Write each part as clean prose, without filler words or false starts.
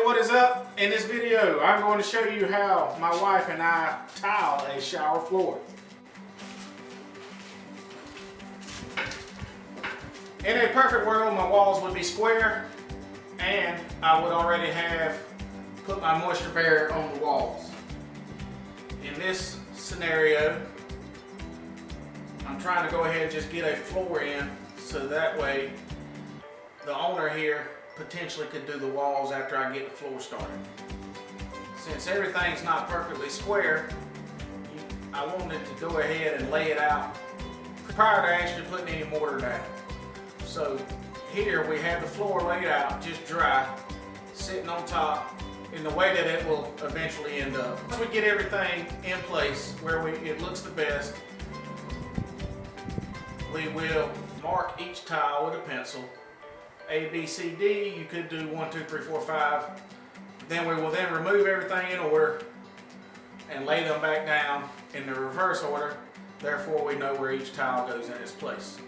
what is up? In this video, I'm going to show you how my wife and I tile a shower floor. In a perfect world, my walls would be square and I would already have put my moisture barrier on the walls. In this scenario, I'm trying to go ahead and just get a floor in so that way the owner here potentially could do the walls after I get the floor started. Since everything's not perfectly square, I wanted to go ahead and lay it out prior to actually putting any mortar down. So here we have the floor laid out, just dry, sitting on top in the way that it will eventually end up. Once we get everything in place where it looks the best, we will mark each tile with a pencil. A, B, C, D, you could do 1, 2, 3, 4, 5. Then we will then remove everything in order and lay them back down in the reverse order. Therefore, we know where each tile goes in its place.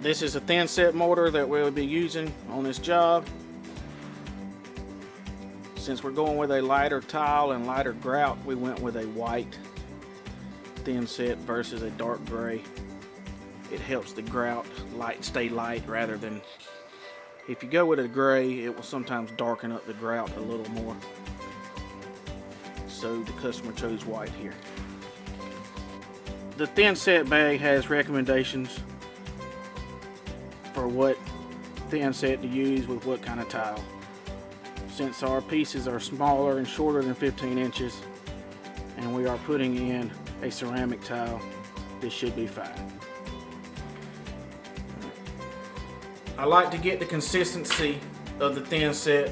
This is a thin set mortar that we'll be using on this job. Since we're going with a lighter tile and lighter grout, we went with a white thin set versus a dark gray. It helps the grout stay light rather than, if you go with a gray, it will sometimes darken up the grout a little more. So the customer chose white here. The thin set bag has recommendations for what thin set to use with what kind of tile. Since our pieces are smaller and shorter than 15 inches and we are putting in a ceramic tile, this should be fine. I like to get the consistency of the thin set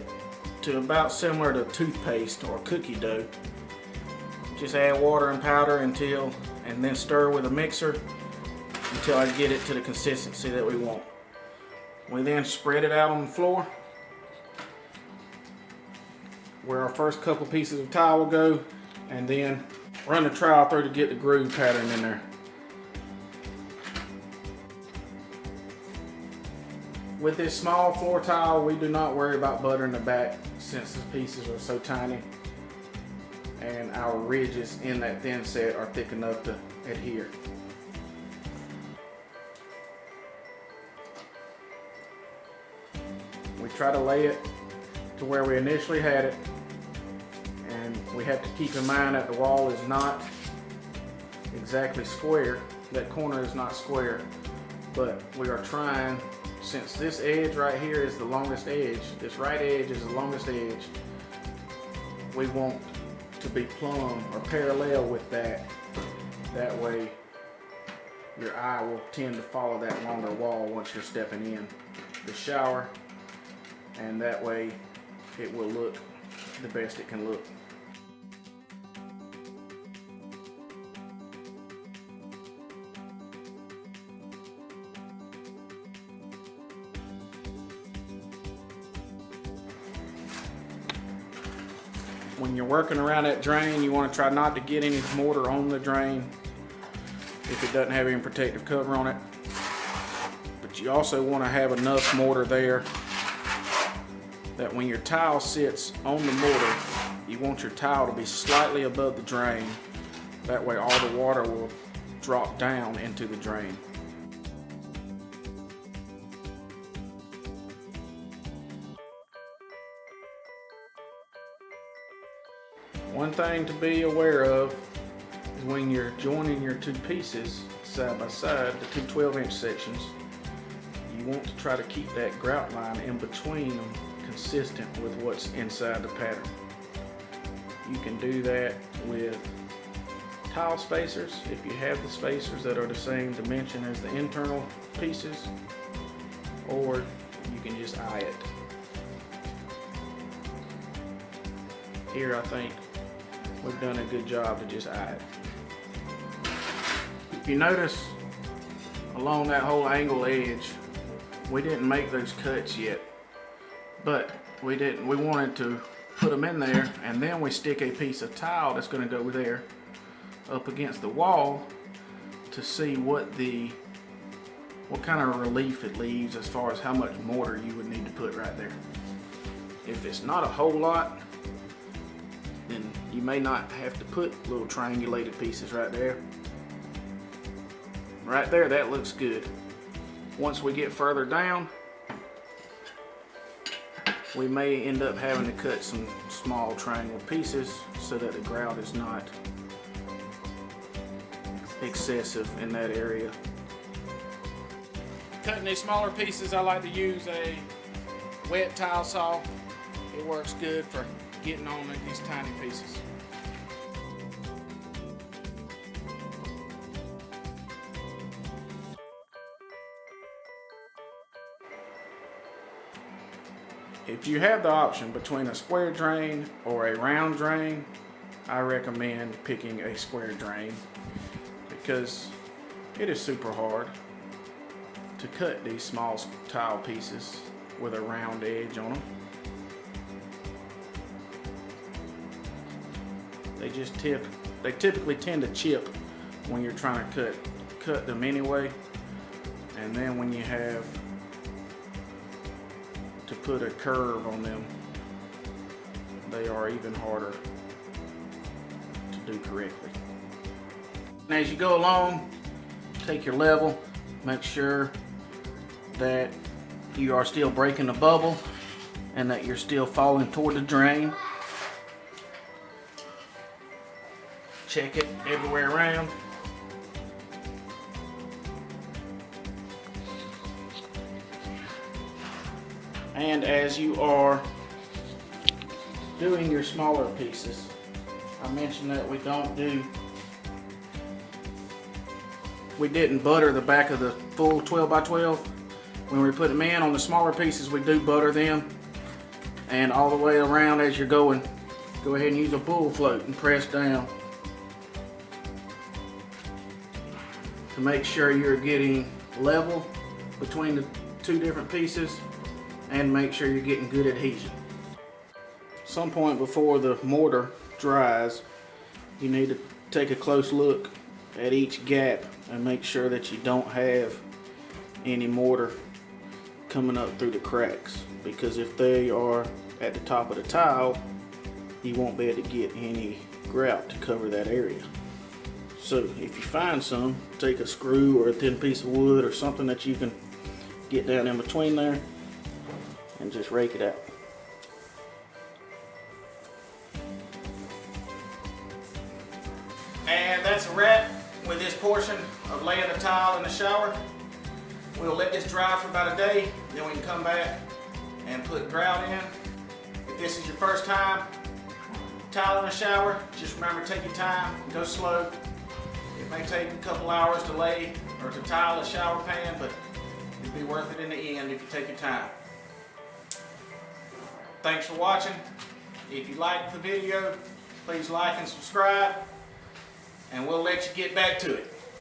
to about similar to toothpaste or cookie dough. Just add water and powder and then stir with a mixer until I get it to the consistency that we want. We then spread it out on the floor where our first couple pieces of tile will go, and then run the trowel through to get the groove pattern in there. With this small floor tile, we do not worry about buttering the back since the pieces are so tiny and our ridges in that thin set are thick enough to adhere. We try to lay it to where we initially had it, and we have to keep in mind that the wall is not exactly square. That corner is not square, but we are trying, since this edge right here is the longest edge, this right edge is the longest edge, we want to be plumb or parallel with that. That way your eye will tend to follow that longer wall once you're stepping in the shower, and that way it will look the best it can look. When you're working around that drain, you want to try not to get any mortar on the drain if it doesn't have any protective cover on it. But you also want to have enough mortar there that when your tile sits on the mortar, you want your tile to be slightly above the drain. That way all the water will drop down into the drain. One thing to be aware of is when you're joining your two pieces side by side, the two 12-inch sections, you want to try to keep that grout line in between them consistent with what's inside the pattern. You can do that with tile spacers if you have the spacers that are the same dimension as the internal pieces, or you can just eye it. Here I think we've done a good job to just eye it. If you notice, a along that whole angle edge. We didn't make those cuts yet, but we wanted to put them in there, and then we stick a piece of tile that's going to go there up against the wall to see what kind of relief it leaves as far as how much mortar you would need to put right there. If it's not a whole lot, then you may not have to put little triangulated pieces right there. Right there, that looks good. Once we get further down, we may end up having to cut some small triangle pieces so that the grout is not excessive in that area. Cutting these smaller pieces, I like to use a wet tile saw. It works good for getting on these tiny pieces. If you have the option between a square drain or a round drain, I recommend picking a square drain because it is super hard to cut these small tile pieces with a round edge on them. They typically tend to chip when you're trying to cut them anyway, and then when you have to put a curve on them, they are even harder to do correctly. And as you go along, take your level, make sure that you are still breaking the bubble and that you're still falling toward the drain. Check it everywhere around. And as you are doing your smaller pieces, I mentioned that we didn't butter the back of the full 12 by 12. When we put them in on the smaller pieces, we do butter them. And all the way around as you're going, go ahead and use a bull float and press down to make sure you're getting level between the two different pieces and make sure you're getting good adhesion. Some point before the mortar dries, you need to take a close look at each gap and make sure that you don't have any mortar coming up through the cracks, because if they are at the top of the tile, you won't be able to get any grout to cover that area. So if you find some, take a screw or a thin piece of wood or something that you can get down in between there and just rake it out. And that's a wrap with this portion of laying the tile in the shower. We'll let this dry for about a day, then we can come back and put grout in. If this is your first time tiling a shower, just remember, take your time, go slow. It may take a couple hours to lay or to tile a shower pan, but it'll be worth it in the end if you take your time. Thanks for watching. If you liked the video, please like and subscribe, and we'll let you get back to it.